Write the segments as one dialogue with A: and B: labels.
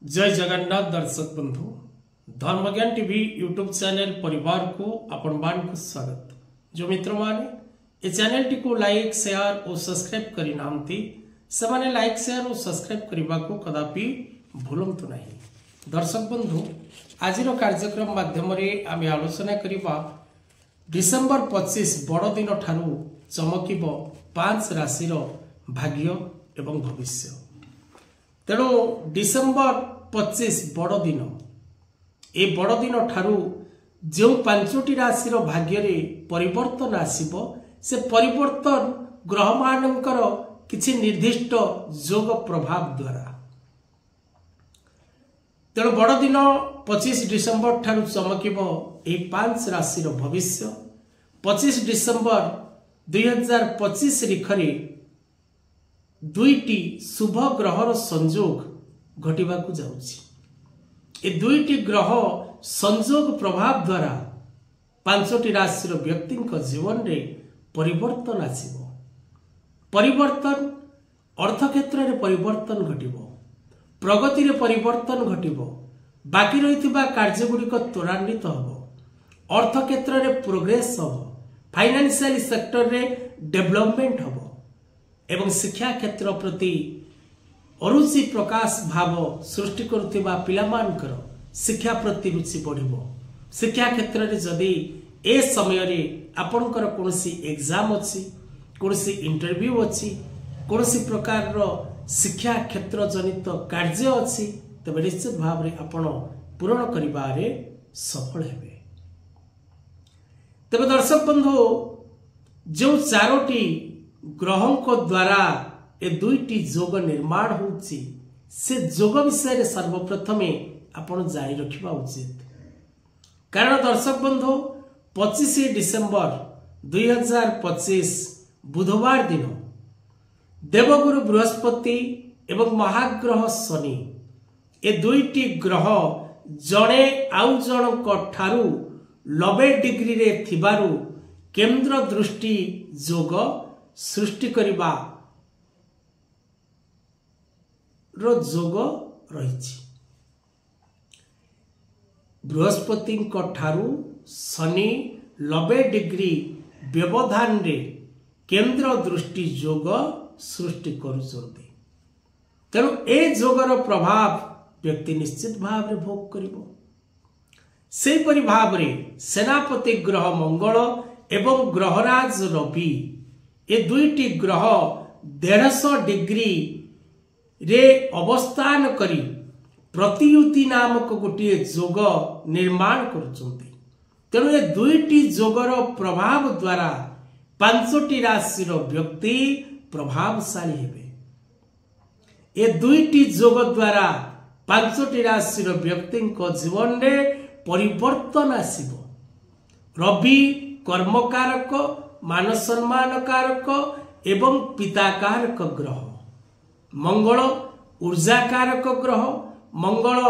A: जय जगन्नाथ दर्शक बंधु धर्मज्ञान टीवी यूट्यूब चैनल परिवार को आपण मान को स्वागत। जो मित्र माने ए चैनल टी को लाइक शेयर और सब्सक्राइब करि नांती से माने लाइक शेयर और सब्सक्राइब करबा को कदापि भूलंतु नहीं। दर्शक बंधु आज कार्यक्रम माध्यम रे आमे आलोचना करिबा डिसेंबर 25 बड़ दिन ठारू चमकिबो 5 राशि रो भाग्य एवं भविष्य। तेणु डिसेंबर 25 बड़ दिन ए बड़ दिन ठारू जो 5टी राशि रो भाग्य रे परिवर्तन आसीबो से परिवर्तन ग्रह मानकर किछि निर्दिष्ट जोग प्रभाव द्वारा। तेणु बड़ दिन 25 डिसेंबर ठारू चमकिबो ए 5 राशि रो भविष्य। 25 डिसेंबर 2025 रिखरे दुईटी शुभ ग्रहर संयोग घटिबाकू जाउछि। ए दुईटी ग्रह संयोग प्रभाव द्वारा 5टी राशि व्यक्ति जीवन रे परिवर्तन आसीबो। परिवर्तन अर्थ क्षेत्र रे परिवर्तन घटिबो, प्रगति रे परिवर्तन घटिबो, बाकी रहितबा कार्य गुड़िक त्वरान्वित हबो, अर्थ क्षेत्र रे प्रोग्रेस हबो, फाइनेंशियल सेक्टर रे डेवलपमेंट हबो एवं शिक्षा क्षेत्र प्रति अरुचि प्रकाश भाव सृष्टि करुवा पिलामानकर शिक्षा प्रति रुचि बढ़िबो। शिक्षा क्षेत्र रे जदि ए समय रे आपनकर कोनसी एग्जाम अछि, कोनसी इंटरव्यू अछि, कोनसी प्रकार रो शिक्षा क्षेत्र जनित कार्य अछि तबे निश्चित भाव रे आपण पूर्ण करिबारे सफल हेबे। तबे दर्शक बंधु जो चारोटी ग्रहों को द्वारा ए दुईटी जोग निर्माण होउछि से जोग विषय रे सर्वप्रथमे आपण जानि रखिबा उचित। कारण दर्शक बंधु 25 डिसेंबर 2025 बुधवार दिन देवगुरु बृहस्पति एवं महाग्रह शनि ए दुईटी ग्रह जणे आउ जनक ठारू 90 डिग्री रे थिबारु केंद्र दृष्टि जोग सृष्टि करिबा रो जोग रहिछि। बृहस्पति ठारू शनि 90 डिग्री व्यवधान रे केंद्र दृष्टि जोग सृष्टि करुछन्ति। तेणु ए जोगर प्रभाव व्यक्ति निश्चित भाव रे भोग करिबो। से परि भाव रे सेनापति ग्रह मंगल एवं ग्रहराज रवि ए दुईटी ग्रह 150 डिग्री रे अवस्थान करी प्रतियुति नामक गोटे जोग निर्माण करुचंती। तेणु ए दुईटी जोगर प्रभाव द्वारा 5टी राशि व्यक्ति प्रभावशाली हेबे। ए दुईटी जोग द्वारा 5टी राशि व्यक्ति जीवन रे परिवर्तन आसीबो। रवि कर्मकारक, मान सम्मान कारक एवं पिता कारक ग्रह, मंगल ऊर्जा कारक ग्रह, मंगल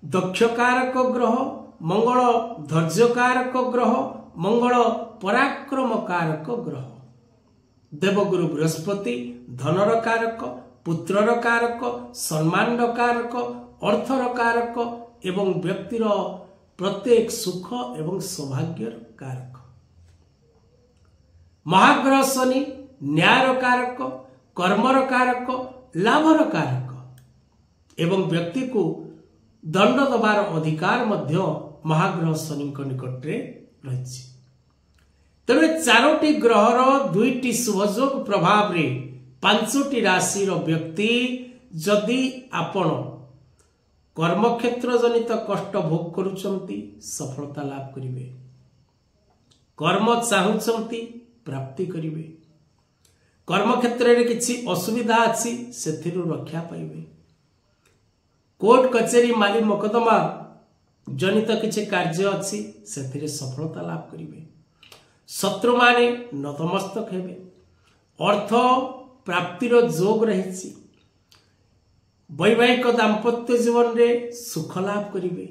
A: दक्ष कारक ग्रह, मंगल धैर्य कारक ग्रह, मंगल पराक्रम कारक ग्रह। देवगुरु बृहस्पति धनर कारक, पुत्रर कारक, सम्मान कारक, अर्थर कारक एवं व्यक्तिर प्रत्येक सुख एवं सौभाग्यर कारक। महाग्रह शनि न्यायर कारक, कर्मर कारक, लाभर कारक एवं व्यक्ति को दंड दबार अधिकार मध्य महाग्रह शनि निकट रे रहिछि। तेणु 4टी ग्रहर दुईटी शुभयोग प्रभाव रे 5टी राशि व्यक्ति जदि आपण कर्मक्षेत्र जनित कष्ट भोग करुचंती सफलता लाभ करिवे, कर्म चाहुचंती प्राप्ति करिवे, कर्मक्षेत्र रे किछि असुविधा अछि सेथिरु रक्षा पाइबे, कोर्ट कचेरी माली मकदमा जनित किछि कार्य अछि सेथिरे सफलता लाभ करिवे, शत्रु माने नतमस्तक हेबे, अर्थ प्राप्तिर जोग रहिछि, वैवाहिक दाम्पत्य जीवन रे सुख लाभ करिवे,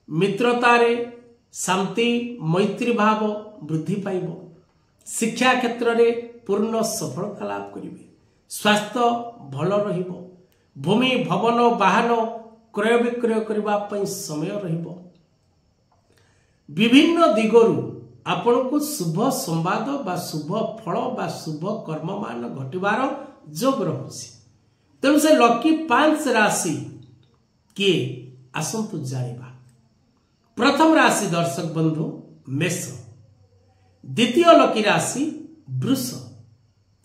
A: मित्रता रे शांति मैत्री भाव वृद्धि पाइबो, शिक्षा क्षेत्र रे पूर्ण सफलता लाभ करिवे, स्वास्थ्य भल रहिबो, भूमि भवन वाहन क्रय विक्रय करने समय रहिबो। विभिन्न दिगरु आपण को शुभ संवाद बा शुभ फल बा शुभ कर्म मान घटिबार जोग रहुछि। तेणु से लकी 5 राशि किए आसंतु जानिबा। प्रथम राशि दर्शक बंधु मेष, द्वितीय लकी राशि वृष,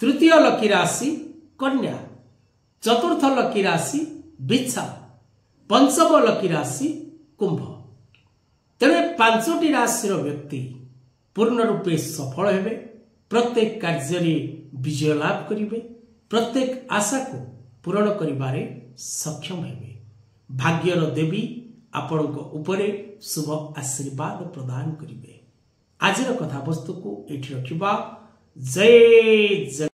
A: तृतीय लकी राशि कन्या, चतुर्थ लकी राशि बिच्छा, पंचम लकी राशि कुंभ। तेणु 5टी राशि व्यक्ति पूर्ण रूपे सफल हेबे, प्रत्येक कार्य विजय लाभ करिवे, प्रत्येक आशा को पूरण करिबारे सक्षम हेबे। भाग्यर देवी आपणक उपरे शुभ आशीर्वाद प्रदान करिवे। आजिर कथा वस्तु को एठी रखिबा। जय जय।